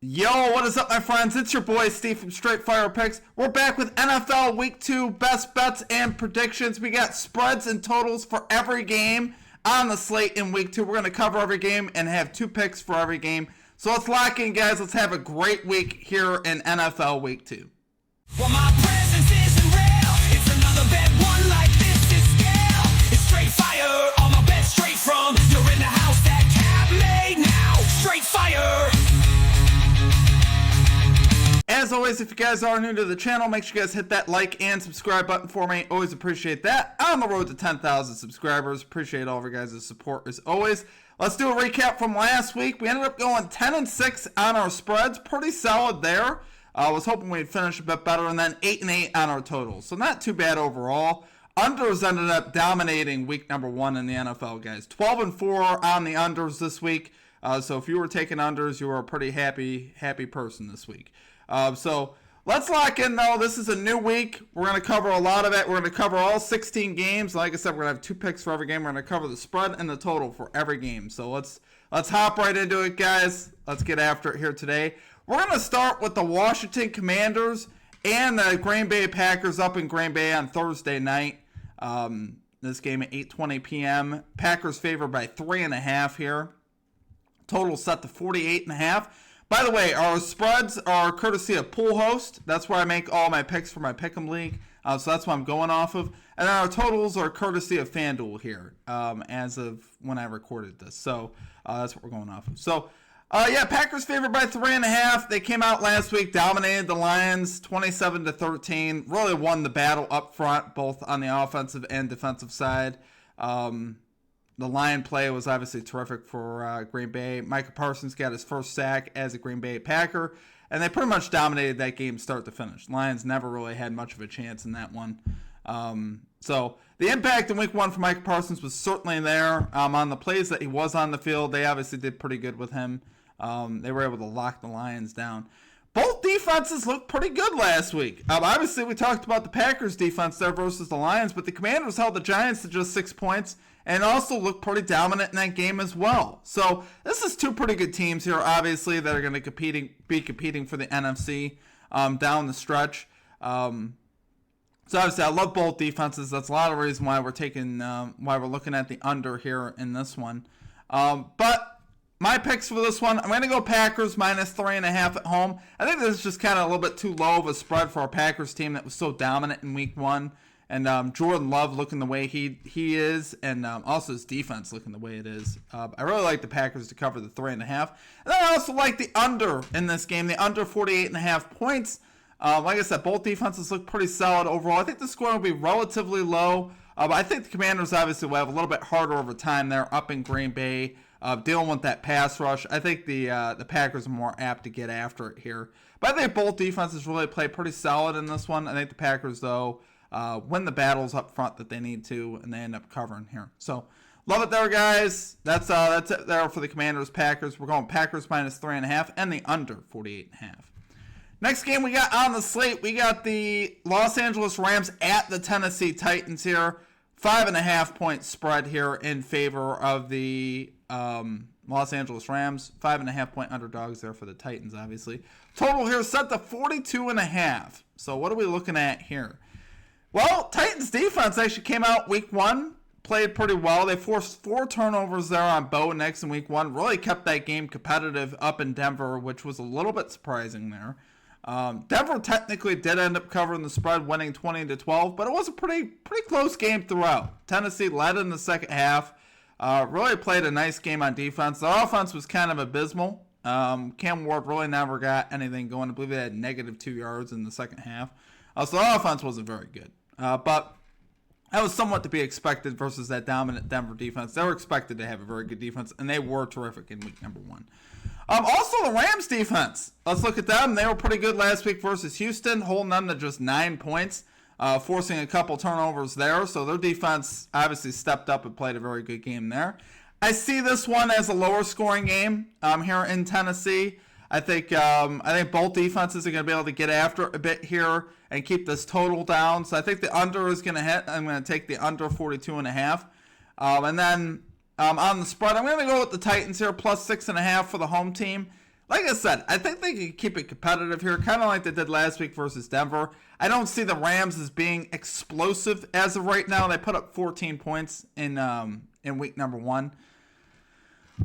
Yo, what is up, my friends? It's your boy Steve from Straight Fire Picks. We're back with NFL Week 2 best bets and predictions. We got spreads and totals for every game on the slate in Week 2. We're going to cover every game and have 2 picks for every game. So let's lock in, guys. Let's have a great week here in NFL Week 2. Well, my presence isn't real. It's another bad one like this is scale. It's straight fire. All my bets straight from. You're in the house that Cap made now. Straight fire. As always, if you guys are new to the channel, make sure you guys hit that like and subscribe button for me. Always appreciate that. On the road to 10,000 subscribers. Appreciate all of your guys' support as always. Let's do a recap from last week. We ended up going 10-6 on our spreads. Pretty solid there. I was hoping we'd finish a bit better. And then 8-8 on our totals. So not too bad overall. Unders ended up dominating week number 1 in the NFL, guys. 12-4 on the unders this week. So if you were taking unders, you were a pretty happy person this week. So let's lock in, though. This is a new week. We're going to cover a lot of it. We're going to cover all 16 games. Like I said, we're going to have 2 picks for every game. We're going to cover the spread and the total for every game. So let's hop right into it, guys. Let's get after it here today. We're going to start with the Washington Commanders and the Green Bay Packers up in Green Bay on Thursday night. This game at 8:20 p.m. Packers favored by 3.5 here. Total set to 48.5. By the way, our spreads are courtesy of Pool Host. That's where I make all my picks for my Pick'em League. So that's what I'm going off of. And our totals are courtesy of FanDuel here as of when I recorded this. So that's what we're going off of. So, Packers favored by 3.5. They came out last week, dominated the Lions 27-13. Really won the battle up front, both on the offensive and defensive side. The Lion play was obviously terrific for Green Bay. Micah Parsons got his first sack as a Green Bay Packer, and they pretty much dominated that game start to finish. Lions never really had much of a chance in that one. So the impact in Week 1 for Micah Parsons was certainly there. On the plays that he was on the field, they obviously did pretty good with him. They were able to lock the Lions down. Both defenses looked pretty good last week. Obviously, we talked about the Packers' defense there versus the Lions, but the Commanders held the Giants to just 6 points and also looked pretty dominant in that game as well. So this is 2 pretty good teams here, obviously, that are going to be competing for the NFC down the stretch. So obviously, I love both defenses. That's a lot of reason why we're looking at the under here in this one. But my picks for this one, I'm going to go Packers minus 3.5 at home. I think this is just kind of a little bit too low of a spread for our Packers team that was so dominant in Week 1. And Jordan Love looking the way he is, and also his defense looking the way it is. I really like the Packers to cover the 3.5. And then I also like the under in this game, the under 48.5 points. Like I said, both defenses look pretty solid overall. I think the score will be relatively low. But I think the Commanders obviously will have a little bit harder over time there up in Green Bay, dealing with that pass rush. I think the Packers are more apt to get after it here. But I think both defenses really play pretty solid in this one. I think the Packers, though, win the battles up front that they need to, and they end up covering here. So, love it there, guys. That's it there for the Commanders, Packers. We're going Packers minus 3.5 and the under 48.5. Next game we got on the slate, we got the Los Angeles Rams at the Tennessee Titans here. 5.5 point spread here in favor of the Los Angeles Rams. 5.5 point underdogs there for the Titans, obviously. Total here set to 42.5. So, what are we looking at here? Well, Titans defense actually came out Week 1, played pretty well. They forced 4 turnovers there on Bo Nix in Week 1. Really kept that game competitive up in Denver, which was a little bit surprising there. Denver technically did end up covering the spread, winning 20-12, but it was a pretty close game throughout. Tennessee led in the second half. Really played a nice game on defense. The offense was kind of abysmal. Cam Ward really never got anything going. I believe they had -2 yards in the second half. So the offense wasn't very good. But that was somewhat to be expected versus that dominant Denver defense. They were expected to have a very good defense, and they were terrific in week number 1. Also, the Rams defense. Let's look at them. They were pretty good last week versus Houston, holding them to just 9 points, forcing a couple turnovers there. So their defense obviously stepped up and played a very good game there. I see this one as a lower scoring game here in Tennessee. I think both defenses are going to be able to get after it a bit here and keep this total down. So I think the under is going to hit. I'm going to take the under 42.5. And then on the spread, I'm going to go with the Titans here, plus 6.5 for the home team. Like I said, I think they can keep it competitive here, kind of like they did last week versus Denver. I don't see the Rams as being explosive as of right now. They put up 14 points in week number 1.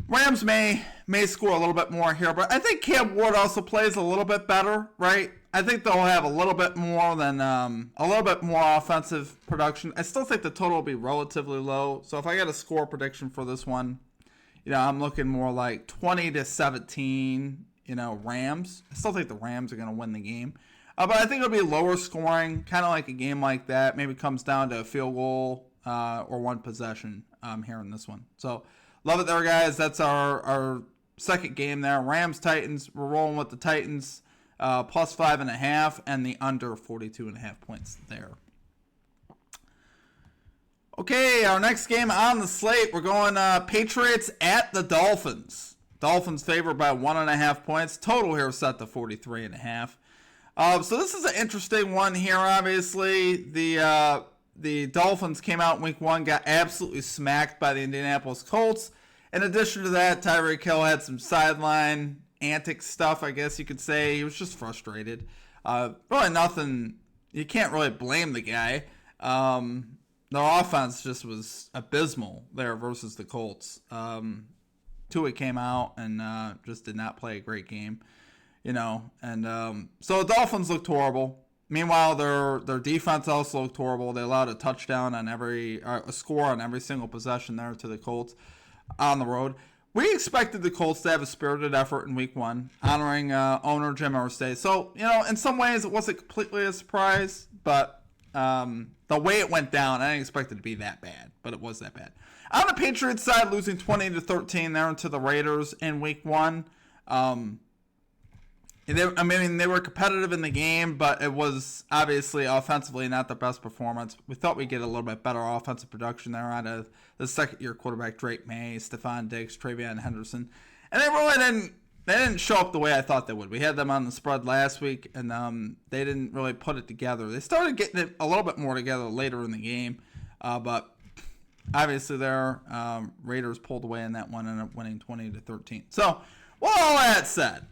Rams may score a little bit more here, but I think Cam Ward also plays a little bit better, right? I think they'll have a little bit more offensive production. I still think the total will be relatively low. So if I got a score prediction for this one, I'm looking more like 20-17, Rams. I still think the Rams are going to win the game. But I think it'll be lower scoring, kind of like a game like that. Maybe comes down to a field goal or one possession here in this one. So love it there, guys. That's our second game there. Rams-Titans. We're rolling with the Titans. Plus 5.5 and the under 42.5 points there. Okay, our next game on the slate, we're going Patriots at the Dolphins. Dolphins favored by 1.5 points. Total here set to 43.5. So this is an interesting one here. Obviously, the Dolphins came out in week 1, got absolutely smacked by the Indianapolis Colts. In addition to that, Tyreek Hill had some sideline antic stuff, I guess you could say. He was just frustrated. Really nothing. You can't really blame the guy. Their offense just was abysmal there versus the Colts. Tua came out and just did not play a great game, so the Dolphins looked horrible. Meanwhile, their defense also looked horrible. They allowed a touchdown on a score on every single possession there to the Colts on the road. We expected the Colts to have a spirited effort in week 1, honoring owner Jim Irsay. So, in some ways it wasn't completely a surprise, but the way it went down, I didn't expect it to be that bad, but it was that bad. On the Patriots side, losing 20-13 there to the Raiders in week 1. They were competitive in the game, but it was obviously offensively not the best performance. We thought we'd get a little bit better offensive production there out of the second-year quarterback Drake May, Stephon Diggs, Travion Henderson, and they really didn't show up the way I thought they would. We had them on the spread last week, and they didn't really put it together. They started getting it a little bit more together later in the game, but obviously their Raiders pulled away in that one and ended up winning 20-13. So, with all that said,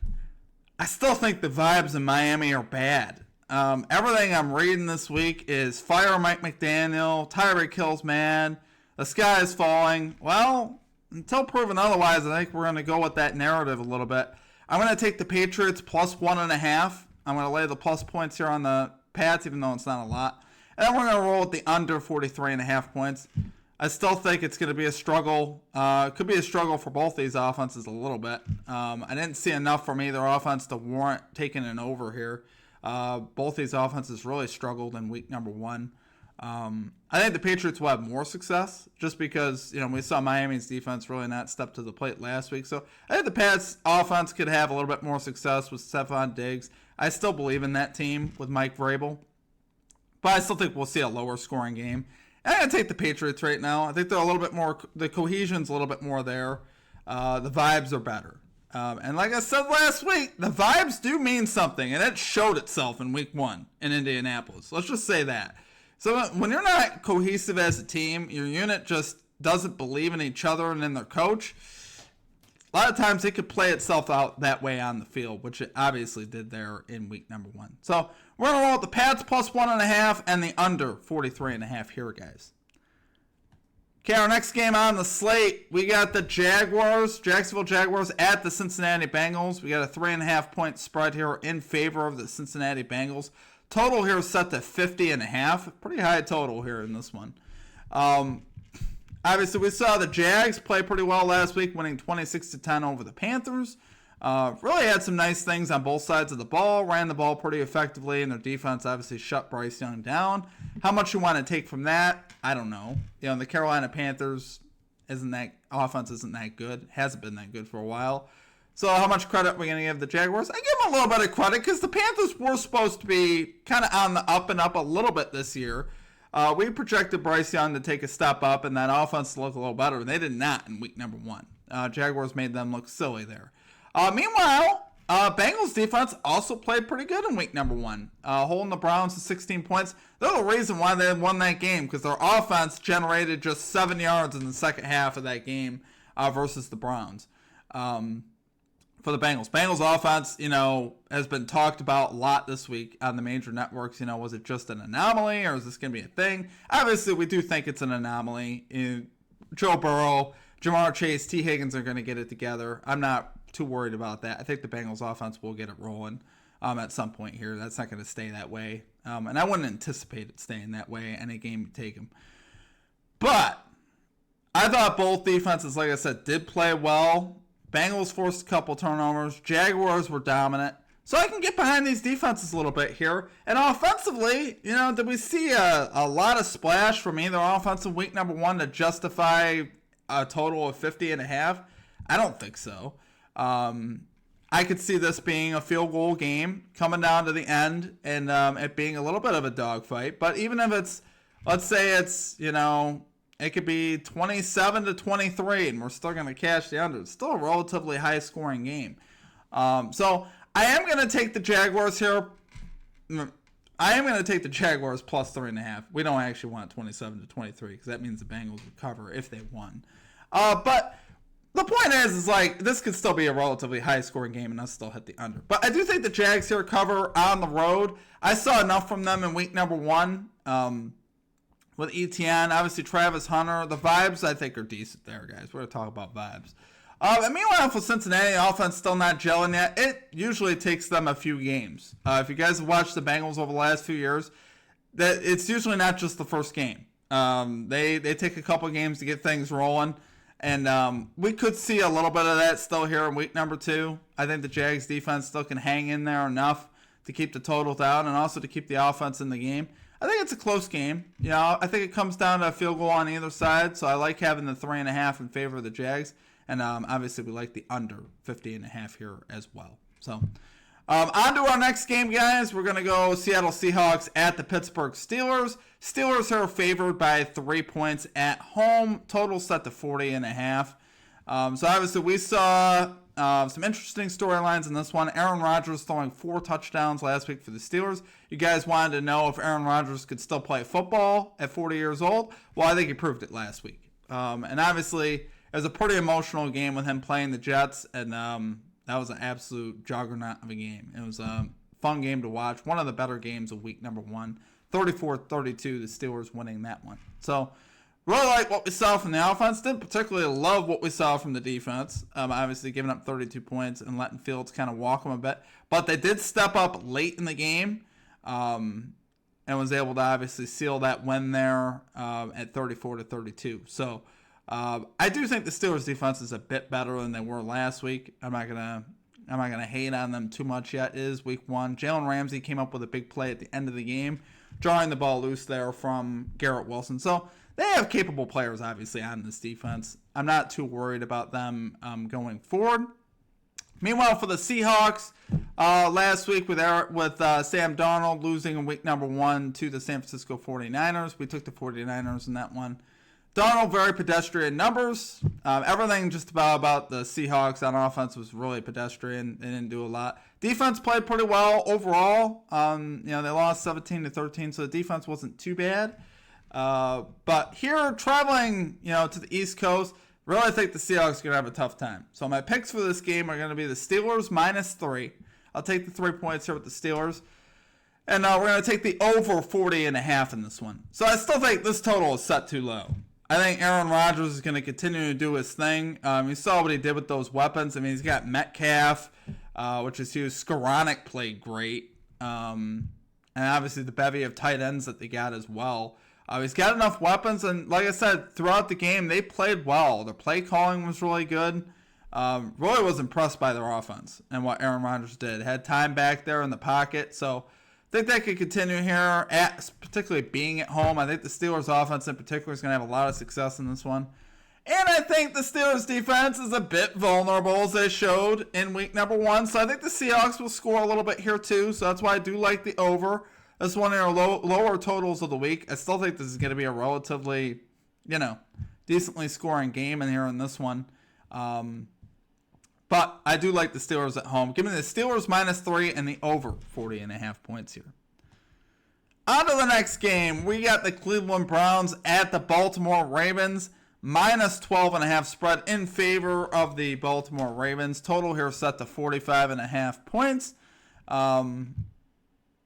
I still think the vibes in Miami are bad. Everything I'm reading this week is fire Mike McDaniel, Tyreek Hill's mad, the sky is falling. Well, until proven otherwise, I think we're going to go with that narrative a little bit. I'm going to take the Patriots plus 1.5. I'm going to lay the plus points here on the Pats, even though it's not a lot. And then we're going to roll with the under 43.5 points. I still think it's going to be a struggle. Could be a struggle for both these offenses a little bit. I didn't see enough from either offense to warrant taking an over here. Both these offenses really struggled in week number 1. I think the Patriots will have more success just because, we saw Miami's defense really not step to the plate last week. So I think the Pats offense could have a little bit more success with Stephon Diggs. I still believe in that team with Mike Vrabel, but I still think we'll see a lower scoring game. I'm going to take the Patriots right now. I think they're a little bit more, the cohesion's a little bit more there. The vibes are better. And like I said last week, the vibes do mean something, and it showed itself in week 1 in Indianapolis. Let's just say that. So when you're not cohesive as a team, your unit just doesn't believe in each other and in their coach, a lot of times it could play itself out that way on the field, which it obviously did there in week number 1. So we're going to roll with the Pats plus 1.5 and the under 43.5 here, guys. Okay, our next game on the slate, we got the Jacksonville Jaguars at the Cincinnati Bengals. We got a 3.5 point spread here in favor of the Cincinnati Bengals. Total here is set to 50.5. Pretty high total here in this one. Obviously, we saw the Jags play pretty well last week, winning 26-10 over the Panthers. Really had some nice things on both sides of the ball, ran the ball pretty effectively, and their defense obviously shut Bryce Young down. How much you want to take from that, I don't know. The Carolina Panthers offense isn't that good. Hasn't been that good for a while. So how much credit are we going to give the Jaguars? I give them a little bit of credit because the Panthers were supposed to be kind of on the up and up a little bit this year. We projected Bryce Young to take a step up and that offense to look a little better, and they did not in week number 1. Jaguars made them look silly there. Meanwhile, Bengals defense also played pretty good in week number 1, holding the Browns to 16 points. They're the reason why they won that game because their offense generated just 7 yards in the second half of that game versus the Browns. for the Bengals. Bengals offense, has been talked about a lot this week on the major networks. Was it just an anomaly or is this going to be a thing? Obviously, we do think it's an anomaly. Joe Burrow, Jamar Chase, T. Higgins are going to get it together. I'm not too worried about that. I think the Bengals offense will get it rolling at some point here. That's not going to stay that way. And I wouldn't anticipate it staying that way any game you take them. But I thought both defenses, like I said, did play well. Bengals forced a couple turnovers. Jaguars were dominant. So I can get behind these defenses a little bit here. And offensively, did we see a lot of splash from either offensive week number one to justify a total of 50.5? I don't think so. I could see this being a field goal game coming down to the end and it being a little bit of a dogfight. But even if it's, let's say it's, it could be 27-23 and we're still going to cash the under. It's still a relatively high scoring game. So I am going to take the Jaguars here. I am going to take the Jaguars plus 3.5. We don't actually want 27-23 because that means the Bengals would cover if they won. But the point is like this could still be a relatively high scoring game and us still hit the under. But I do think the Jags here cover on the road. I saw enough from them in week number one with ETN. Obviously, Travis Hunter. The vibes, I think, are decent there, guys. We're going to talk about vibes. And meanwhile, for Cincinnati, the offense still not gelling yet. It usually takes them a few games. If you guys have watched the Bengals over the last few years, that it's usually not just the first game. They take a couple games to get things rolling. And we could see a little bit of that still here in week number two. I think the Jags defense still can hang in there enough to keep the total down and also to keep the offense in the game. I think it's a close game. I think it comes down to a field goal on either side. So I like having the 3.5 in favor of the Jags. And obviously we like the under 50.5 here as well. So on to our next game, guys. We're going to go Seattle Seahawks at the Pittsburgh Steelers. Steelers are favored by 3 points at home. Total set to 40.5. So obviously we saw some interesting storylines in this one. Aaron Rodgers throwing 4 touchdowns last week for the Steelers. You guys wanted to know if Aaron Rodgers could still play football at 40 years old. Well, I think he proved it last week. And obviously it was a pretty emotional game with him playing the Jets. And that was an absolute juggernaut of a game. It was a fun game to watch. One of the better games of week number one. 34-32, the Steelers winning that one. So, really like what we saw from the offense. Didn't particularly love what we saw from the defense. Obviously, giving up 32 points and letting Fields kind of walk them a bit. But they did step up late in the game and was able to obviously seal that win there at 34-32. So, I do think the Steelers defense is a bit better than they were last week. I'm not gonna hate on them too much yet. It is week one. Jalen Ramsey came up with a big play at the end of the game, drawing the ball loose there from Garrett Wilson. So they have capable players, obviously, on this defense. I'm not too worried about them going forward. Meanwhile, for the Seahawks, last week with Sam Darnold losing in week number one to the San Francisco 49ers, we took the 49ers in that one. Darnold, very pedestrian numbers. Everything just about the Seahawks on offense was really pedestrian. They didn't do a lot. Defense played pretty well overall. They lost 17-13, so the defense wasn't too bad. But here, traveling, to the East Coast, really think the Seahawks are going to have a tough time. So my picks for this game are going to be the Steelers -3. I'll take the 3 points here with the Steelers. And we're going to take the over 40.5 in this one. So I still think this total is set too low. I think Aaron Rodgers is going to continue to do his thing. You saw what he did with those weapons. I mean, he's got Metcalf, which is huge. Skoranek played great. And obviously the bevy of tight ends that they got as well. He's got enough weapons. And like I said, throughout the game, they played well. Their play calling was really good. Really was impressed by their offense and what Aaron Rodgers did. Had time back there in the pocket. So I think that could continue here, particularly being at home. I think the Steelers' offense in particular is going to have a lot of success in this one. And I think the Steelers' defense is a bit vulnerable, as they showed in week number one. So I think the Seahawks will score a little bit here, too. So that's why I do like the over. That's one of our lower totals of the week. I still think this is going to be a relatively, decently scoring game in here in this one. But I do like the Steelers at home. Give me the Steelers -3 and the over 40.5 points here. On to the next game. We got the Cleveland Browns at the Baltimore Ravens. minus 12.5 spread in favor of the Baltimore Ravens. Total here set to 45.5 points.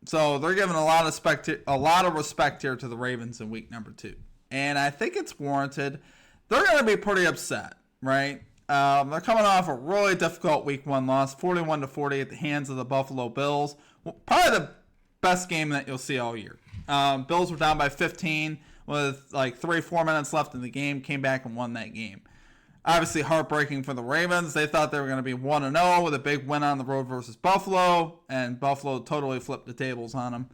So they're giving a lot of respect here to the Ravens in week number 2. And I think it's warranted. They're going to be pretty upset, right? They're coming off a really difficult week 1 loss, 41-40 at the hands of the Buffalo Bills. Probably the best game that you'll see all year. Bills were down by 15 with like 3-4 minutes left in the game, came back and won that game. Obviously heartbreaking for the Ravens. They thought they were going to be 1-0 with a big win on the road versus Buffalo, and Buffalo totally flipped the tables on them.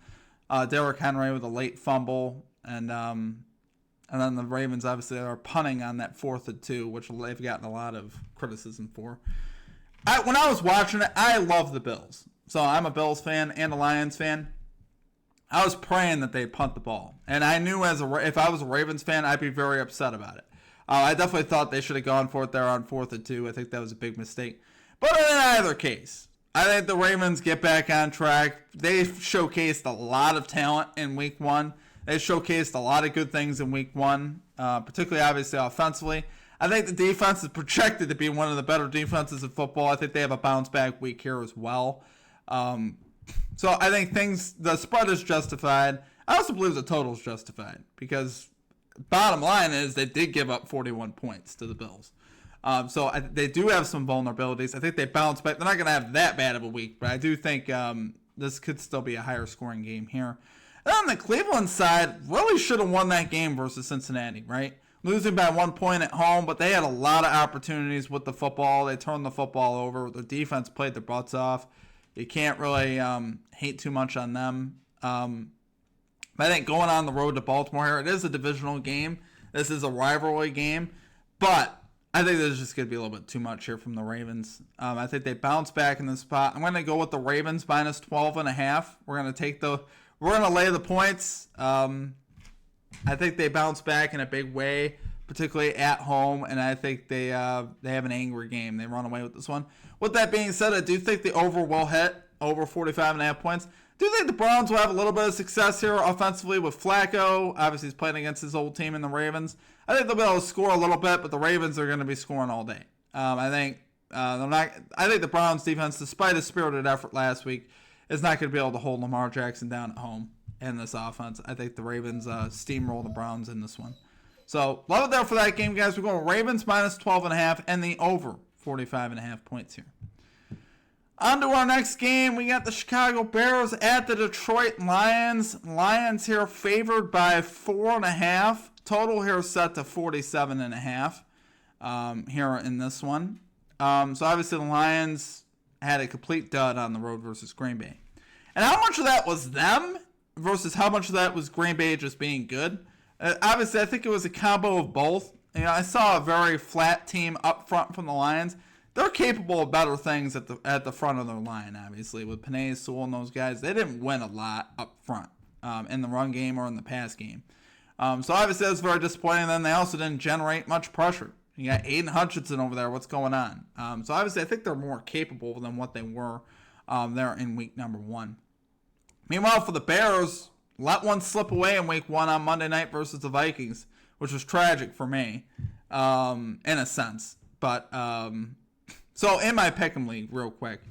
Derrick Henry with a late fumble, and then the Ravens obviously are punting on that 4th and 2, which they've gotten a lot of criticism for. When I was watching it, I love the Bills. So I'm a Bills fan and a Lions fan. I was praying that they'd punt the ball. And I knew if I was a Ravens fan, I'd be very upset about it. I definitely thought they should have gone for it there on 4th and 2. I think that was a big mistake. But in either case, I think the Ravens get back on track. They showcased a lot of talent in week 1. They showcased a lot of good things in week 1, particularly obviously offensively. I think the defense is projected to be one of the better defenses in football. I think they have a bounce back week here as well. So I think the spread is justified. I also believe the total is justified because bottom line is they did give up 41 points to the Bills. So they do have some vulnerabilities. I think they bounce back. They're not going to have that bad of a week, but I do think this could still be a higher scoring game here. And on the Cleveland side, really should have won that game versus Cincinnati, right? Losing by 1 point at home, but they had a lot of opportunities with the football. They turned the football over. The defense played their butts off. You can't really hate too much on them. I think going on the road to Baltimore here, it is a divisional game. This is a rivalry game. But I think there's just going to be a little bit too much here from the Ravens. I think they bounce back in this spot. I'm going to go with the Ravens minus 12.5. We're going to lay the points. I think they bounce back in a big way, particularly at home, and I think they have an angry game. They run away with this one. With that being said, I do think the over will hit, over 45.5 points. I do think the Browns will have a little bit of success here offensively with Flacco. Obviously, he's playing against his old team in the Ravens. I think they'll be able to score a little bit, but the Ravens are going to be scoring all day. I think the Browns defense, despite a spirited effort last week, is not going to be able to hold Lamar Jackson down at home in this offense. I think the Ravens steamroll the Browns in this one. So, love it there for that game, guys. We're going Ravens minus 12.5 and the over 45.5 points here. On to our next game. We got the Chicago Bears at the Detroit Lions. Lions here favored by 4.5. Total here set to 47.5 here in this one. So, obviously, the Lions had a complete dud on the road versus Green Bay. And how much of that was them versus how much of that was Green Bay just being good? Obviously, I think it was a combo of both. I saw a very flat team up front from the Lions. They're capable of better things at the front of their line, obviously. With Panay, Sewell, and those guys, they didn't win a lot up front in the run game or in the pass game. So, obviously, that's very disappointing. Then they also didn't generate much pressure. You got Aiden Hutchinson over there. What's going on? So, obviously, I think they're more capable than what they were there in week number 1. Meanwhile, for the Bears, let one slip away in week 1 on Monday night versus the Vikings, which was tragic for me in a sense. But, so in my Pick'em League, real quick,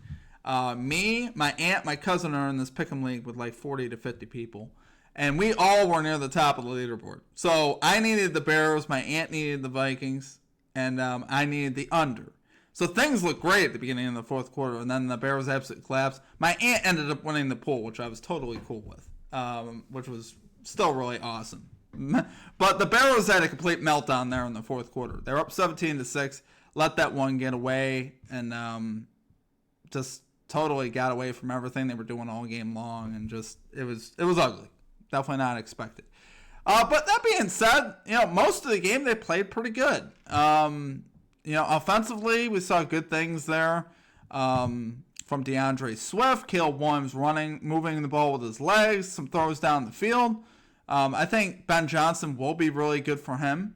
me, my aunt, my cousin are in this Pick'em League with like 40 to 50 people. And we all were near the top of the leaderboard. So I needed the Bears, my aunt needed the Vikings, and I needed the under. So things looked great at the beginning of the fourth quarter, and then the Bears absolutely collapsed. My aunt ended up winning the pool, which I was totally cool with, which was still really awesome. But the Bears had a complete meltdown there in the fourth quarter. They were up 17-6, let that one get away, and just totally got away from everything they were doing all game long, and just it was ugly. Definitely not expected. But that being said, most of the game they played pretty good. Offensively, we saw good things there from DeAndre Swift, Caleb Williams running, moving the ball with his legs, some throws down the field. I think Ben Johnson will be really good for him.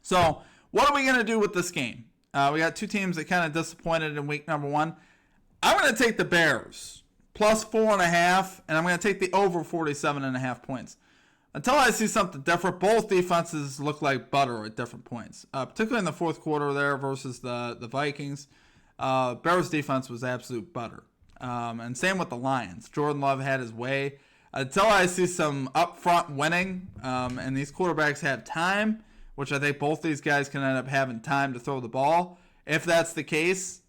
So what are we going to do with this game? We got two teams that kind of disappointed in week number 1. I'm going to take the Bears plus 4.5, and I'm going to take the over 47.5 points. until I see something different, both defenses look like butter at different points, particularly in the fourth quarter there versus the Vikings. Bears defense was absolute butter. And same with the Lions. Jordan Love had his way. Until I see some upfront winning, and these quarterbacks have time, which I think both these guys can end up having time to throw the ball. If that's the case,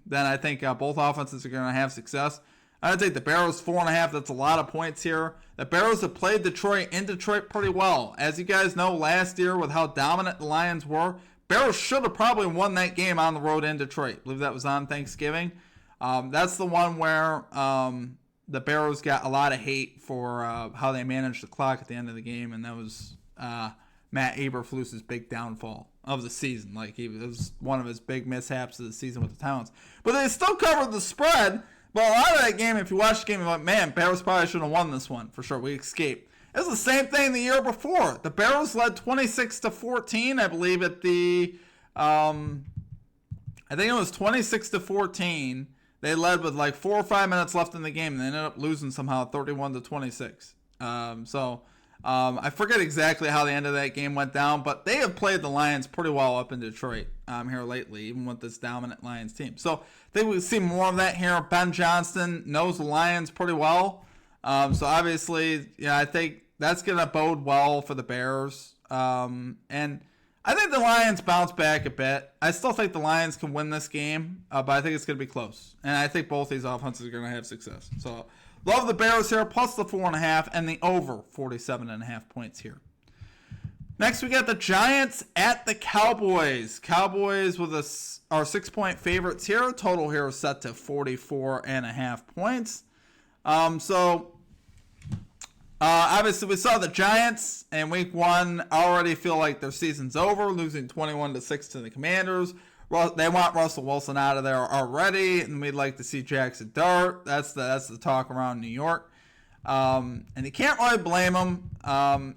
then I think both offenses are going to have success. I would take the Bears 4.5. That's a lot of points here. The Bears have played Detroit in Detroit pretty well. As you guys know, last year with how dominant the Lions were, Bears should have probably won that game on the road in Detroit. I believe that was on Thanksgiving. That's the one where the Bears got a lot of hate for how they managed the clock at the end of the game, and that was Matt Eberflus's big downfall of the season. Like, it was one of his big mishaps of the season with the Towns. But they still covered the spread. But a lot of that game, if you watch the game, you're like, man, Bears probably should have won this one for sure. We escaped. It was the same thing the year before. The Bears led 26-14, I believe, at the I think it was 26-14. They led with like 4 or 5 minutes left in the game, and they ended up losing somehow 31-26. I forget exactly how the end of that game went down, but they have played the Lions pretty well up in Detroit here lately, even with this dominant Lions team. So I think we'll see more of that here. Ben Johnston knows the Lions pretty well. So obviously, yeah, I think that's going to bode well for the Bears. And I think the Lions bounce back a bit. I still think the Lions can win this game, but I think it's going to be close. And I think both these offenses are going to have success. So love the Bears here, plus the 4.5 and the over 47.5 points here. Next, we got the Giants at the Cowboys. Cowboys with our 6-point favorites here. Total here is set to 44.5 points. Obviously, we saw the Giants in week 1 already feel like their season's over, losing 21-6 to the Commanders. They want Russell Wilson out of there already, and we'd like to see Jackson Dart. That's the talk around New York. And you can't really blame them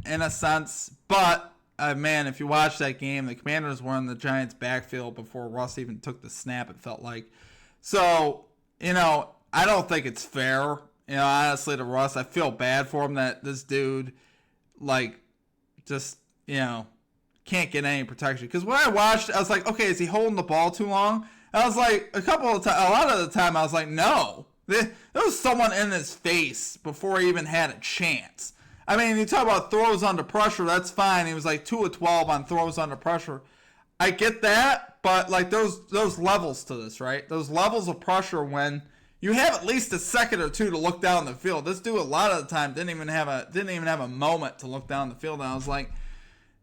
in a sense. But, man, if you watch that game, the Commanders were in the Giants' backfield before Russ even took the snap, it felt like. So, I don't think it's fair. Honestly, to Russ, I feel bad for him that this dude, just, can't get any protection. Because when I watched, I was like, okay, is he holding the ball too long? And I was like, a lot of the time, I was like, no. There was someone in his face before he even had a chance. I mean, you talk about throws under pressure, that's fine. He was like 2 of 12 on throws under pressure. I get that, but there's levels to this, right? Those levels of pressure when you have at least a second or two to look down the field. This dude a lot of the time didn't even have a moment to look down the field. And I was like,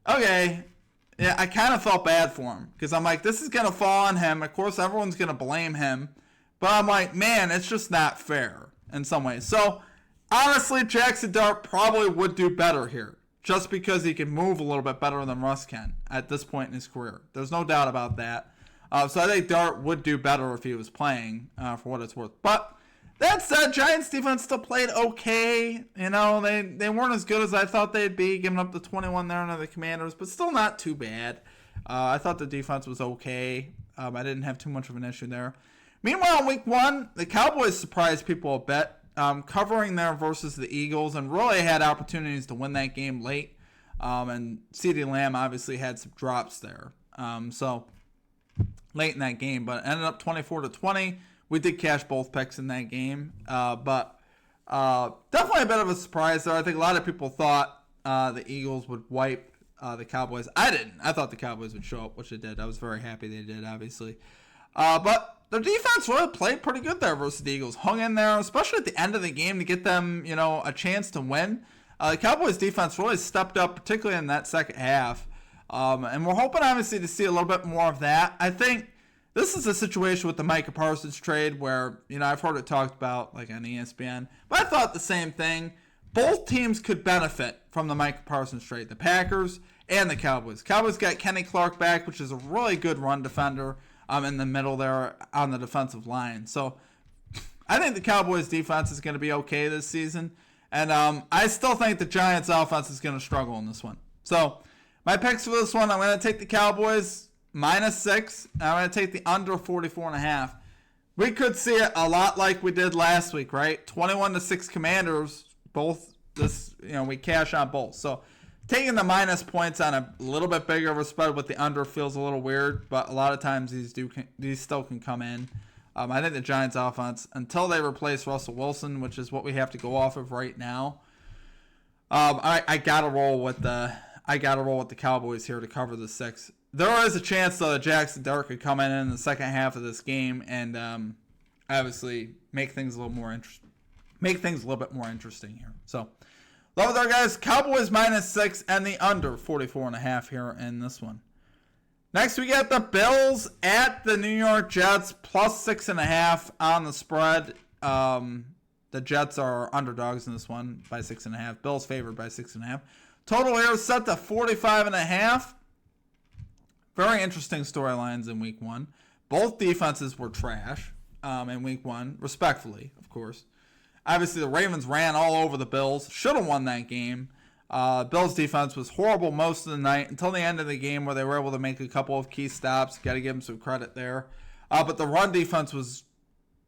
okay, yeah, I kind of felt bad for him because I'm like, this is gonna fall on him. Of course, everyone's gonna blame him, but I'm like, man, it's just not fair in some ways. So honestly, Jackson Dart probably would do better here, just because he can move a little bit better than Russ can at this point in his career. There's no doubt about that. So I think Dart would do better if he was playing, for what it's worth. But that said, Giants defense still played okay. They weren't as good as I thought they'd be, giving up the 21 there under the Commanders, but still not too bad. I thought the defense was okay. I didn't have too much of an issue there. Meanwhile, in week 1, the Cowboys surprised people a bit, covering there versus the Eagles, and really had opportunities to win that game late. And CeeDee Lamb obviously had some drops there. Late in that game, but ended up 24-20. We did cash both picks in that game, but definitely a bit of a surprise there. I think a lot of people thought the Eagles would wipe the Cowboys. I didn't. I thought the Cowboys would show up, which they did. I was very happy they did, obviously. But their defense really played pretty good there versus the Eagles. Hung in there, especially at the end of the game to get them, a chance to win. The Cowboys defense really stepped up, particularly in that second half. And we're hoping, obviously, to see a little bit more of that. I think this is a situation with the Micah Parsons trade where, I've heard it talked about, like, on ESPN. But I thought the same thing. Both teams could benefit from the Micah Parsons trade, the Packers and the Cowboys. Cowboys got Kenny Clark back, which is a really good run defender in the middle there on the defensive line. So I think the Cowboys defense is going to be okay this season. And I still think the Giants offense is going to struggle in this one. So my picks for this one, I'm going to take the Cowboys -6. I'm going to take the under 44.5. We could see it a lot like we did last week, right? 21-6 Commanders, both we cash on both. So taking the minus points on a little bit bigger of a spread with the under feels a little weird, but a lot of times these still can come in. I think the Giants offense, until they replace Russell Wilson, which is what we have to go off of right now, I gotta roll with the Cowboys here to cover the 6. There is a chance though that Jackson Dart could come in the second half of this game and obviously make things a little bit more interesting here. So love it there, guys. Cowboys -6 and the under 44.5 here in this one. Next, we got the Bills at the New York Jets +6.5 on the spread. The Jets are underdogs in this one by 6.5. Bills favored by 6.5. Total here is set to 45.5. Very interesting storylines in Week 1. Both defenses were trash in Week 1, respectfully, of course. Obviously, the Ravens ran all over the Bills. Should have won that game. Bills defense was horrible most of the night until the end of the game where they were able to make a couple of key stops. Got to give them some credit there. But the run defense was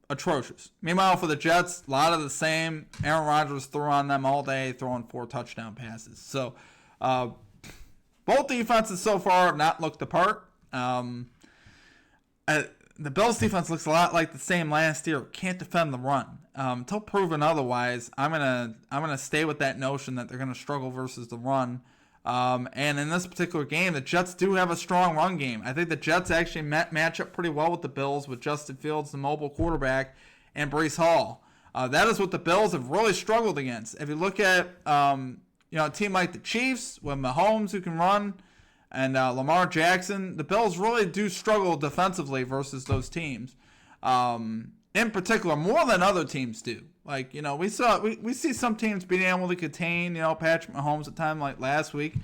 atrocious. Meanwhile, for the Jets, a lot of the same. Aaron Rodgers threw on them all day, throwing 4 touchdown passes. So both defenses so far have not looked the part. The Bills defense looks a lot like the same last year. Can't defend the run. Until proven otherwise, I'm gonna stay with that notion that they're gonna struggle versus the run. And in this particular game, the Jets do have a strong run game. I think the Jets actually match up pretty well with the Bills with Justin Fields, the mobile quarterback, and Breece Hall. That is what the Bills have really struggled against. If you look at a team like the Chiefs with Mahomes who can run and Lamar Jackson, the Bills really do struggle defensively versus those teams. In particular, more than other teams do. Like, we see some teams being able to contain, Patrick Mahomes at times like last week.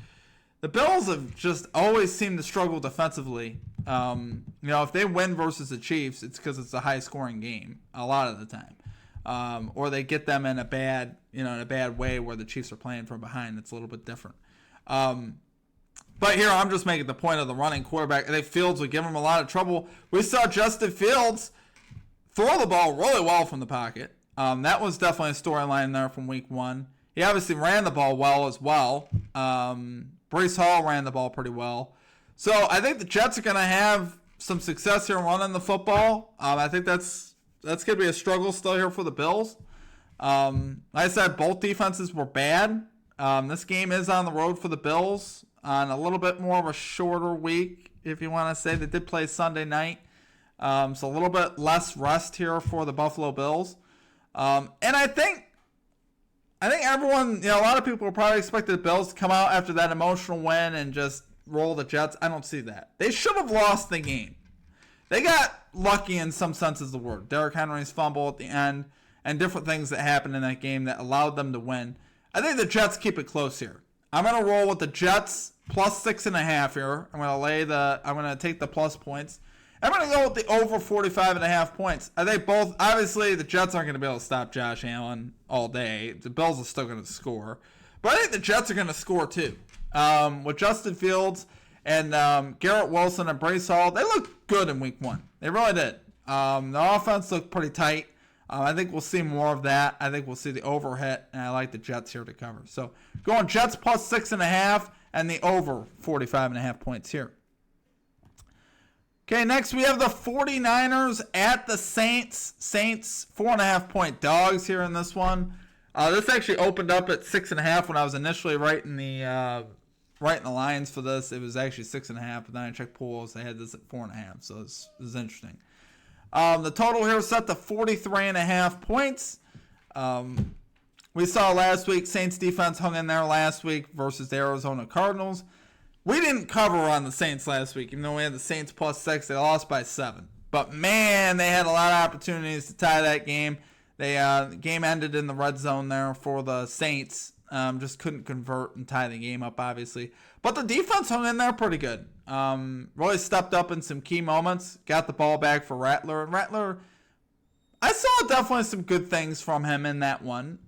The Bills have just always seemed to struggle defensively. If they win versus the Chiefs, it's because it's a high-scoring game a lot of the time. Or they get them in a bad way where the Chiefs are playing from behind. It's a little bit different. But here I'm just making the point of the running quarterback. I think Fields would give him a lot of trouble. We saw Justin Fields throw the ball really well from the pocket. That was definitely a storyline there from Week 1. He obviously ran the ball well as well. Breece Hall ran the ball pretty well. So I think the Jets are going to have some success here running the football. I think that's going to be a struggle still here for the Bills. Like I said, both defenses were bad. This game is on the road for the Bills on a little bit more of a shorter week, if you want to say. They did play Sunday night. So a little bit less rest here for the Buffalo Bills. And I think everyone, a lot of people probably expected the Bills to come out after that emotional win and just roll the Jets. I don't see that. They should have lost the game. They got lucky in some senses of the word. Derrick Henry's fumble at the end and different things that happened in that game that allowed them to win. I think the Jets keep it close here. I'm going to roll with the Jets +6.5 here. I'm going to take the plus points. I'm going to go with the over 45.5 points. I think both, obviously, the Jets aren't going to be able to stop Josh Allen all day. The Bills are still going to score. But I think the Jets are going to score too. With Justin Fields and Garrett Wilson and Breece Hall, they looked good in Week 1. They really did. The offense looked pretty tight. I think we'll see more of that. I think we'll see the over hit, and I like the Jets here to cover. So going Jets +6.5 and the over 45.5 points here. Okay, next we have the 49ers at the Saints. Saints 4.5-point dogs here in this one. This actually opened up at 6.5 when I was initially writing the lines for this. It was actually 6.5, but then I checked pools. They had this at 4.5, so this is interesting. The total here is set to 43.5 points. We saw last week Saints defense hung in there last week versus the Arizona Cardinals. We didn't cover on the Saints last week, even though we had the Saints +6. They lost by 7. But, man, they had a lot of opportunities to tie that game. The game ended in the red zone there for the Saints. Just couldn't convert and tie the game up, obviously. But the defense hung in there pretty good. Really stepped up in some key moments. Got the ball back for Rattler. And Rattler, I saw definitely some good things from him in that one.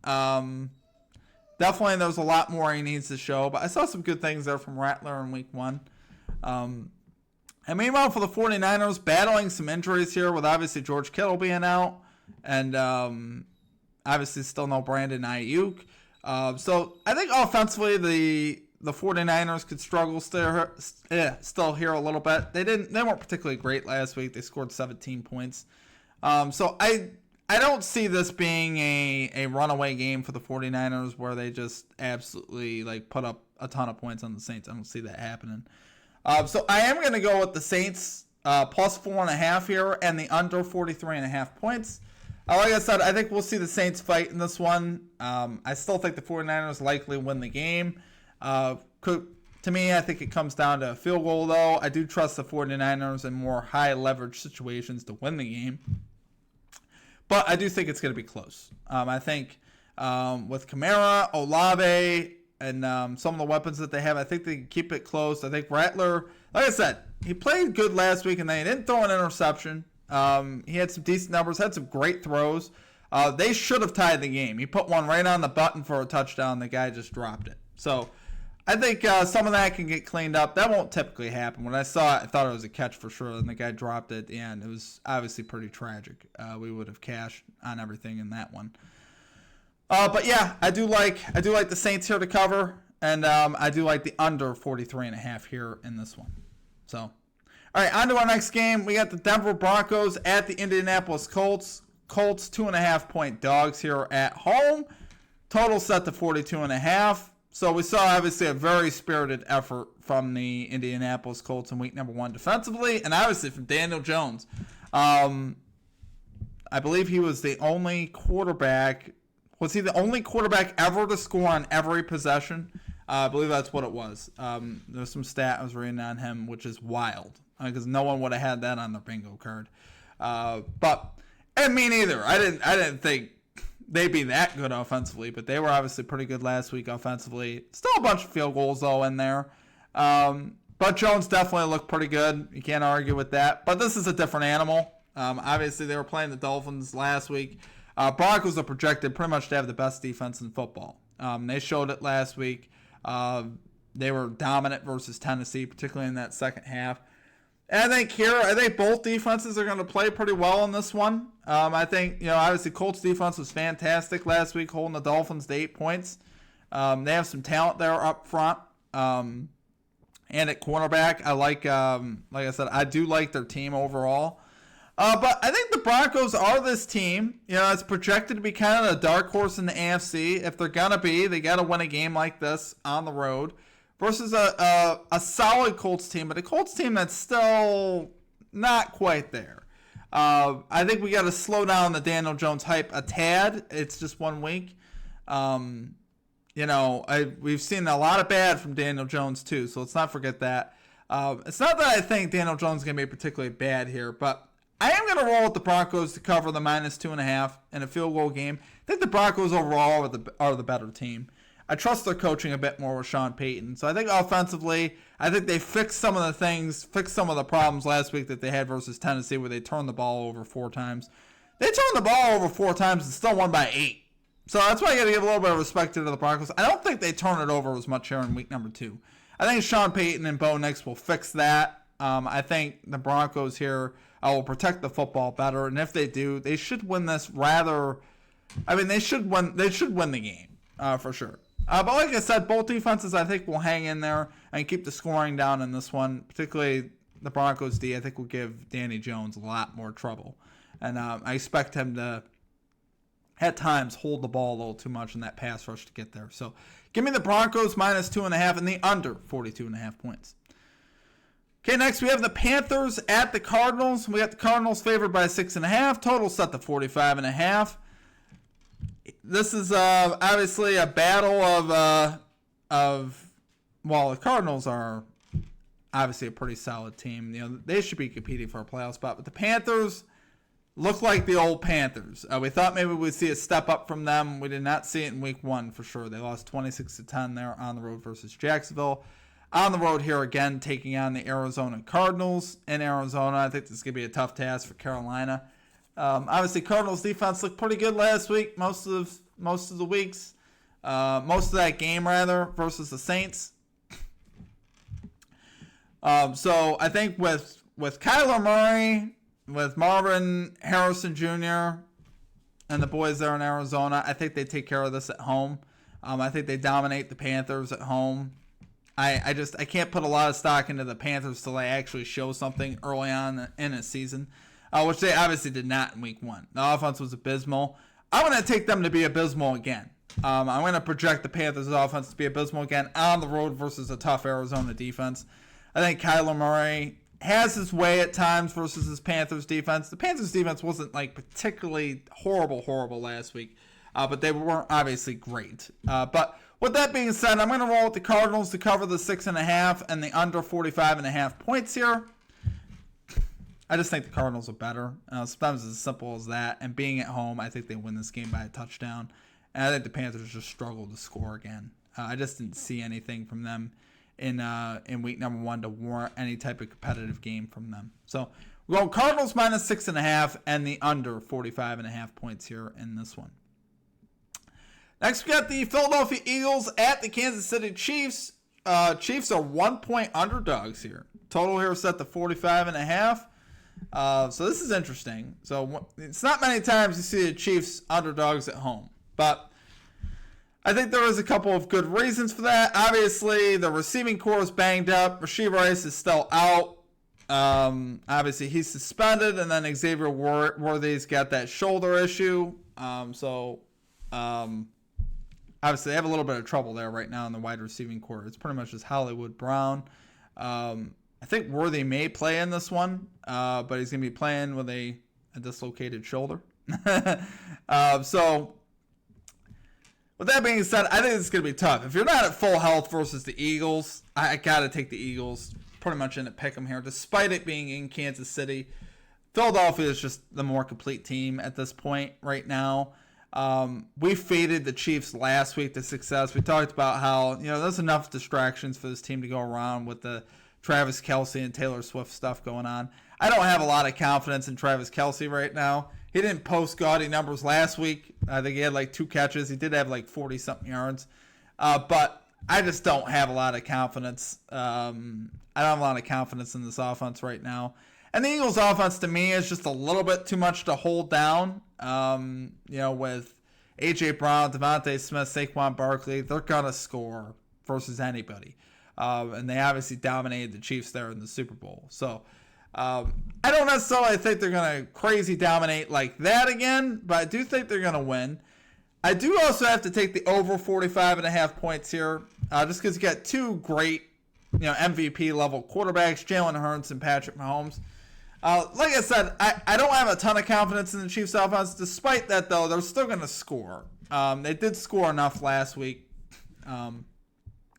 Definitely there's a lot more he needs to show, but I saw some good things there from Rattler in Week 1. And meanwhile, for the 49ers, battling some injuries here with obviously George Kittle being out and obviously still no Brandon Ayuk. So I think offensively the 49ers could struggle still here a little bit. They weren't particularly great last week. They scored 17 points. So I don't see this being a runaway game for the 49ers where they just absolutely like put up a ton of points on the Saints. I don't see that happening. So I am going to go with the Saints plus 4.5 here and the under 43.5 points. Like I said, I think we'll see the Saints fight in this one. I still think the 49ers likely win the game. To me, I think it comes down to a field goal, though. I do trust the 49ers in more high-leverage situations to win the game. But I do think it's going to be close. I think with Kamara, Olave, and some of the weapons that they have, I think they can keep it close. I think Rattler, like I said, he played good last week, and they didn't throw an interception. He had some decent numbers, had some great throws. They should have tied the game. He put one right on the button for a touchdown. The guy just dropped it. So I think some of that can get cleaned up. That won't typically happen. When I saw it, I thought it was a catch for sure, and the guy dropped it at the end. It was obviously pretty tragic. We would have cashed on everything in that one. But yeah, I do like the Saints here to cover, and I do like the under 43.5 here in this one. So, all right, on to our next game. We got the Denver Broncos at the Indianapolis Colts. Colts 2.5-point dogs here at home. Total set to 42.5. So we saw obviously a very spirited effort from the Indianapolis Colts in week number 1 defensively, and obviously from Daniel Jones. I believe he was the only quarterback. Was he the only quarterback ever to score on every possession? I believe that's what it was. There's some stat I was reading on him, which is wild, because no one would have had that on their bingo card. And me neither. I didn't think they'd be that good offensively, but they were obviously pretty good last week offensively. Still a bunch of field goals, though, in there. But Jones definitely looked pretty good. You can't argue with that. But this is a different animal. Obviously, they were playing the Dolphins last week. Broncos are projected pretty much to have the best defense in football. They showed it last week. They were dominant versus Tennessee, particularly in that second half. And I think both defenses are going to play pretty well in this one. I think, obviously Colts defense was fantastic last week, holding the Dolphins to 8 points. They have some talent there up front. And at cornerback, like I said, I do like their team overall. But I think the Broncos are this team. It's projected to be kind of a dark horse in the AFC. If they're going to be, they got to win a game like this on the road. Versus a solid Colts team, but a Colts team that's still not quite there. I think we got to slow down the Daniel Jones hype a tad. It's just 1 week. We've seen a lot of bad from Daniel Jones too, so let's not forget that. It's not that I think Daniel Jones is going to be particularly bad here, but I am going to roll with the Broncos to cover the -2.5 in a field goal game. I think the Broncos overall are the better team. I trust their coaching a bit more with Sean Payton. So I think offensively, I think they fixed some of the problems last week that they had versus Tennessee where they turned the ball over 4 times. They turned the ball over 4 times and still won by 8. So that's why I got to give a little bit of respect to the Broncos. I don't think they turn it over as much here in week number 2. I think Sean Payton and Bo Nix will fix that. I think the Broncos here will protect the football better. And if they do, they should win this they should win the game for sure. But like I said, both defenses I think will hang in there and keep the scoring down in this one. Particularly the Broncos D, I think will give Danny Jones a lot more trouble. And I expect him to, at times, hold the ball a little too much in that pass rush to get there. So give me the Broncos -2.5 and the under 42.5 points. Okay, next we have the Panthers at the Cardinals. We got the Cardinals favored by 6.5. Total set to 45.5. This is obviously a battle the Cardinals are obviously a pretty solid team. They should be competing for a playoff spot, but the Panthers look like the old Panthers. We thought maybe we'd see a step up from them. We did not see it in week 1 for sure. They lost 26-10 there on the road versus Jacksonville. On the road here again, taking on the Arizona Cardinals in Arizona. I think this is going to be a tough task for Carolina. Obviously, Cardinals defense looked pretty good last week. Most of the weeks, most of that game rather versus the Saints. So I think with Kyler Murray, with Marvin Harrison Jr. and the boys there in Arizona, I think they take care of this at home. I think they dominate the Panthers at home. I can't put a lot of stock into the Panthers till they actually show something early on in a season, which they obviously did not in week 1. The offense was abysmal. I'm going to take them to be abysmal again. I'm going to project the Panthers' offense to be abysmal again on the road versus a tough Arizona defense. I think Kyler Murray has his way at times versus his Panthers defense. The Panthers defense wasn't like particularly horrible last week, but they weren't obviously great. But with that being said, I'm going to roll with the Cardinals to cover the 6.5 and the under 45.5 points here. I just think the Cardinals are better. Sometimes it's as simple as that. And being at home, I think they win this game by a touchdown. And I think the Panthers just struggled to score again. I just didn't see anything from them in week number 1 to warrant any type of competitive game from them. So we're going Cardinals minus 6.5 and the under 45.5 points here in this one. Next, we got the Philadelphia Eagles at the Kansas City Chiefs. Chiefs are 1-point underdogs here. Total here is set to 45.5. So this is interesting. So it's not many times you see the Chiefs underdogs at home, but I think there is a couple of good reasons for that. Obviously, the receiving core is banged up. Rashee Rice is still out. Obviously, he's suspended, and then Xavier Worthy's got that shoulder issue. Obviously, they have a little bit of trouble there right now in the wide receiving core. It's pretty much just Hollywood Brown. I think Worthy may play in this one, but he's going to be playing with a dislocated shoulder. So, with that being said, I think it's going to be tough. If you're not at full health versus the Eagles, I got to take the Eagles pretty much in a pick 'em here, despite it being in Kansas City. Philadelphia is just the more complete team at this point right now. We faded the Chiefs last week to success. We talked about how, there's enough distractions for this team to go around with the Travis Kelce and Taylor Swift stuff going on. I don't have a lot of confidence in Travis Kelce right now. He didn't post gaudy numbers last week. I think he had like 2 catches. He did have like 40-something yards. But I just don't have a lot of confidence. I don't have a lot of confidence in this offense right now. And the Eagles' offense, to me, is just a little bit too much to hold down. With A.J. Brown, Devontae Smith, Saquon Barkley, they're going to score versus anybody. And they obviously dominated the Chiefs there in the Super Bowl. So, I don't necessarily think they're going to crazy dominate like that again, but I do think they're going to win. I do also have to take the over 45.5 points here, just because you got 2 great, MVP-level quarterbacks, Jalen Hurts and Patrick Mahomes. Like I said, I don't have a ton of confidence in the Chiefs' offense. Despite that, though, they're still going to score. They did score enough last week.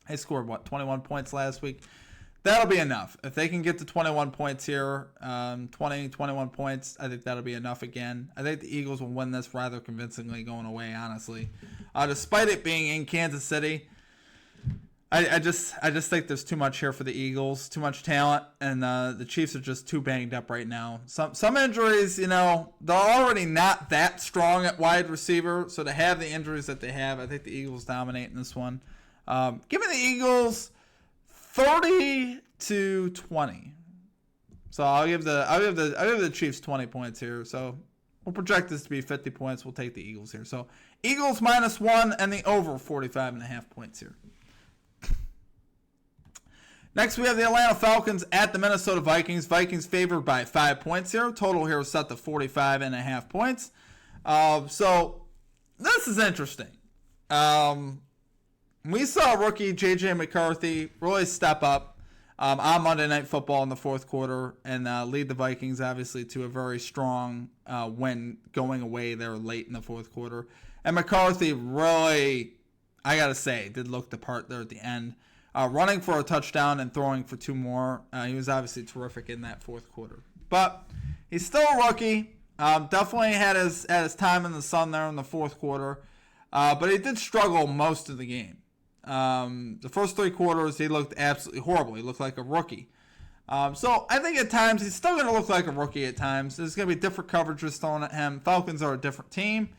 They scored, 21 points last week? That'll be enough. If they can get to 21 points here, 21 points, I think that'll be enough again. I think the Eagles will win this rather convincingly going away, honestly. Despite it being in Kansas City, I just think there's too much here for the Eagles, too much talent, and the Chiefs are just too banged up right now. Some injuries, they're already not that strong at wide receiver, so to have the injuries that they have, I think the Eagles dominate in this one. Give me the Eagles 30-20. So I'll give the Chiefs 20 points here. So we'll project this to be 50 points. We'll take the Eagles here. So Eagles -1 and the over 45.5 points here. Next, we have the Atlanta Falcons at the Minnesota Vikings. Vikings favored by 5 points here. Total here is set to 45.5 points. So this is interesting. We saw rookie J.J. McCarthy really step up on Monday Night Football in the fourth quarter and lead the Vikings, obviously, to a very strong win going away there late in the fourth quarter. And McCarthy really, I got to say, did look the part there at the end. Running for a touchdown and throwing for 2 more. He was obviously terrific in that fourth quarter. But he's still a rookie. Definitely had his time in the sun there in the fourth quarter. But he did struggle most of the game. The first 3 quarters, he looked absolutely horrible. He looked like a rookie. So I think at times he's still going to look like a rookie at times. There's going to be different coverages thrown at him. Falcons are a different team.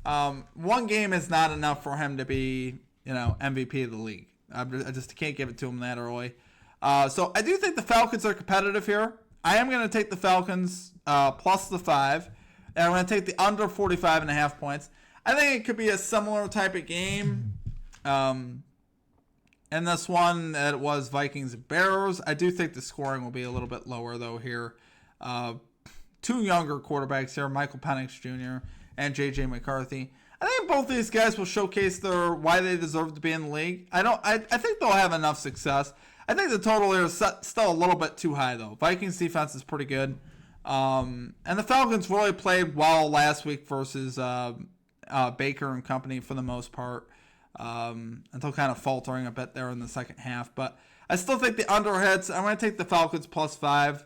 One game is not enough for him to be, MVP of the league. I just can't give it to him that early. So I do think the Falcons are competitive here. I am going to take the Falcons plus the 5. And I'm going to take the under 45.5 points. I think it could be a similar type of game. In this one, it was Vikings and Bears. I do think the scoring will be a little bit lower, though, here. Two younger quarterbacks here, Michael Penix Jr. and J.J. McCarthy. I think both these guys will showcase why they deserve to be in the league. I think they'll have enough success. I think the total here is still a little bit too high, though. Vikings defense is pretty good. And the Falcons really played well last week versus Baker and company for the most part. Until kind of faltering a bit there in the second half. But I still think the under hits. I'm going to take the Falcons +5.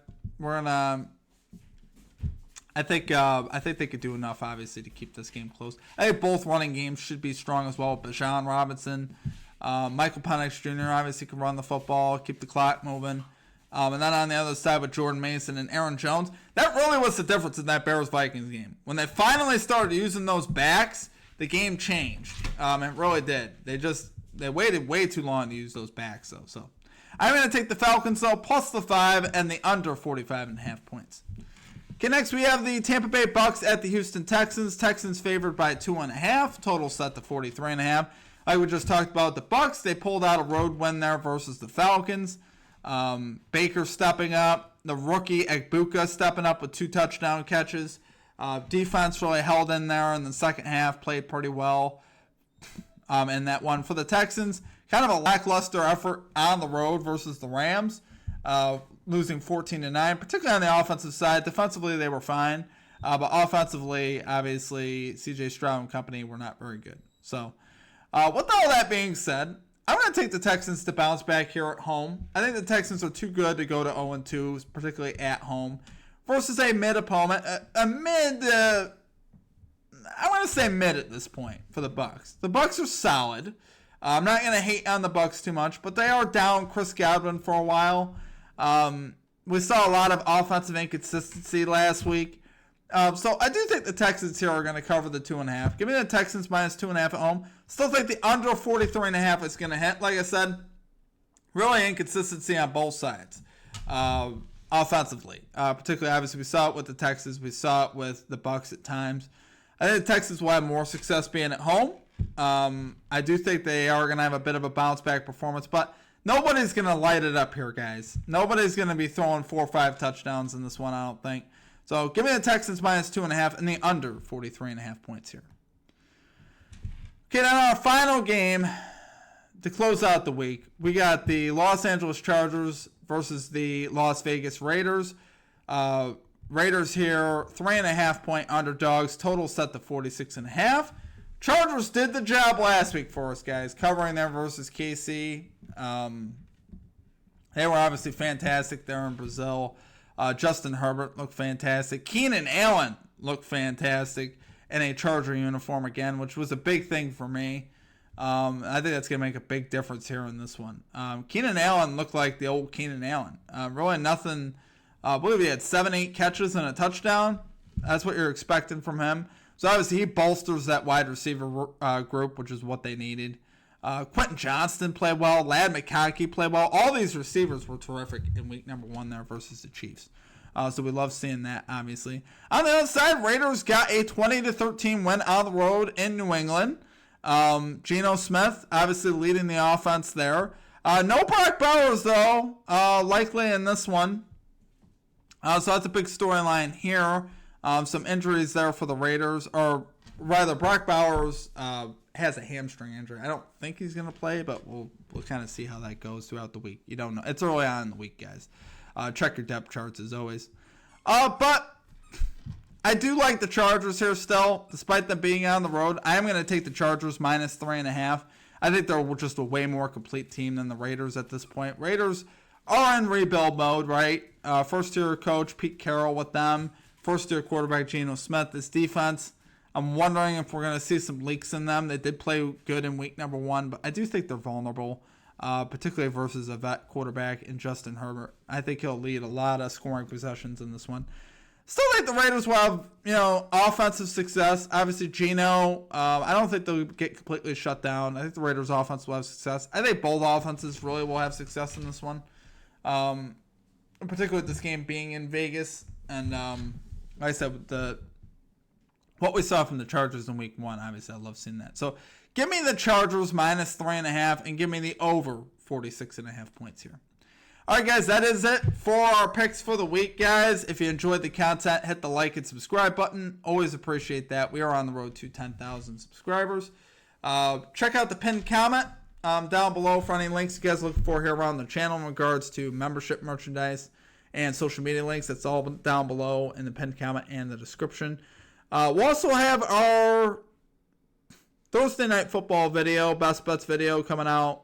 I think they could do enough, obviously, to keep this game close. I think both running games should be strong as well. Bijan Robinson, Michael Penix Jr. obviously can run the football, keep the clock moving. And then on the other side with Jordan Mason and Aaron Jones, that really was the difference in that Bears-Vikings game. When they finally started using those backs, the game changed. It really did. They waited way too long to use those backs, though. So I'm going to take the Falcons, though, +5 and the under 45.5 points. Okay, next we have the Tampa Bay Bucs at the Houston Texans. Texans favored by 2.5. Total set to 43.5. Like we just talked about the Bucs, they pulled out a road win there versus the Falcons. Baker stepping up. The rookie Egbuka stepping up with 2 touchdown catches. Defense really held in there in the second half, played pretty well in that one. For the Texans, kind of a lackluster effort on the road versus the Rams, losing 14-9, particularly on the offensive side. Defensively, they were fine, but offensively, obviously, C.J. Stroud and company were not very good. So, with all that being said, I'm going to take the Texans to bounce back here at home. I think the Texans are too good to go to 0-2, particularly at home, versus a mid opponent. I want to say mid at this point for the Bucs. The Bucs are solid. I'm not going to hate on the Bucs too much, but they are down Chris Godwin for a while. We saw a lot of offensive inconsistency last week. So I do think the Texans here are going to cover the 2.5. Give me the Texans -2.5 at home. Still think the under 43.5 is going to hit. Like I said, really inconsistency on both sides. Offensively, particularly obviously we saw it with the Texans, we saw it with the Bucs at times. I think the Texans will have more success being at home. I do think they are going to have a bit of a bounce back performance, but nobody's going to light it up here, guys. Nobody's going to be throwing 4 or 5 touchdowns in this one, I don't think. So give me the Texans -2.5 and the under 43.5 points here. Okay, now our final game to close out the week, we got the Los Angeles Chargers versus the Las Vegas Raiders. Raiders here, 3.5 point underdogs. Total set to 46.5. Chargers did the job last week for us, guys, covering them versus KC. They were obviously fantastic there in Brazil. Justin Herbert looked fantastic. Keenan Allen looked fantastic in a Charger uniform again, which was a big thing for me. I think that's going to make a big difference here in this one. Keenan Allen looked like the old Keenan Allen. Really nothing. I believe he had 7-8 catches and a touchdown. That's what you're expecting from him. So obviously he bolsters that wide receiver group, which is what they needed. Quentin Johnston played well. Ladd McConkey played well. All these receivers were terrific in week number 1 there versus the Chiefs. So we love seeing that, obviously. On the other side, Raiders got a 20-13 win on the road in New England. Geno Smith obviously leading the offense there. No Brock Bowers, though, likely in this one. So that's a big storyline here. Some injuries there for the Raiders. Or rather, Brock Bowers has a hamstring injury. I don't think he's going to play, but we'll kind of see how that goes throughout the week. You don't know. It's early on in the week, guys. Check your depth charts as always. But I do like the Chargers here still, despite them being on the road. I am going to take the Chargers -3.5. I think they're just a way more complete team than the Raiders at this point. Raiders are in rebuild mode, right? First-year coach Pete Carroll with them. First-year quarterback Geno Smith. This defense, I'm wondering if we're going to see some leaks in them. They did play good in week number 1, but I do think they're vulnerable, particularly versus a vet quarterback in Justin Herbert. I think he'll lead a lot of scoring possessions in this one. Still think the Raiders will have, offensive success. Obviously, Geno, I don't think they'll get completely shut down. I think the Raiders' offense will have success. I think both offenses really will have success in this one, particularly with this game being in Vegas. And like I said, with what we saw from the Chargers in week 1. Obviously, I love seeing that. So give me the Chargers minus 3.5 and give me the over 46.5 points here. All right, guys, that is it for our picks for the week, guys. If you enjoyed the content, hit the like and subscribe button. Always appreciate that. We are on the road to 10,000 subscribers. Check out the pinned comment down below for any links you guys look for here around the channel in regards to membership merchandise and social media links. That's all down below in the pinned comment and the description. We'll also have our Thursday Night Football video, Best Bets video coming out.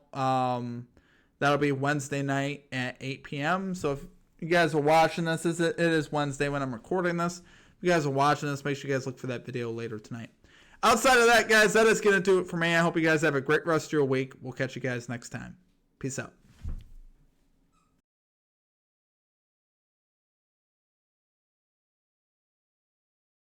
That'll be Wednesday night at 8 p.m. So if you guys are watching this, it is Wednesday when I'm recording this. If you guys are watching this, make sure you guys look for that video later tonight. Outside of that, guys, that is going to do it for me. I hope you guys have a great rest of your week. We'll catch you guys next time. Peace out.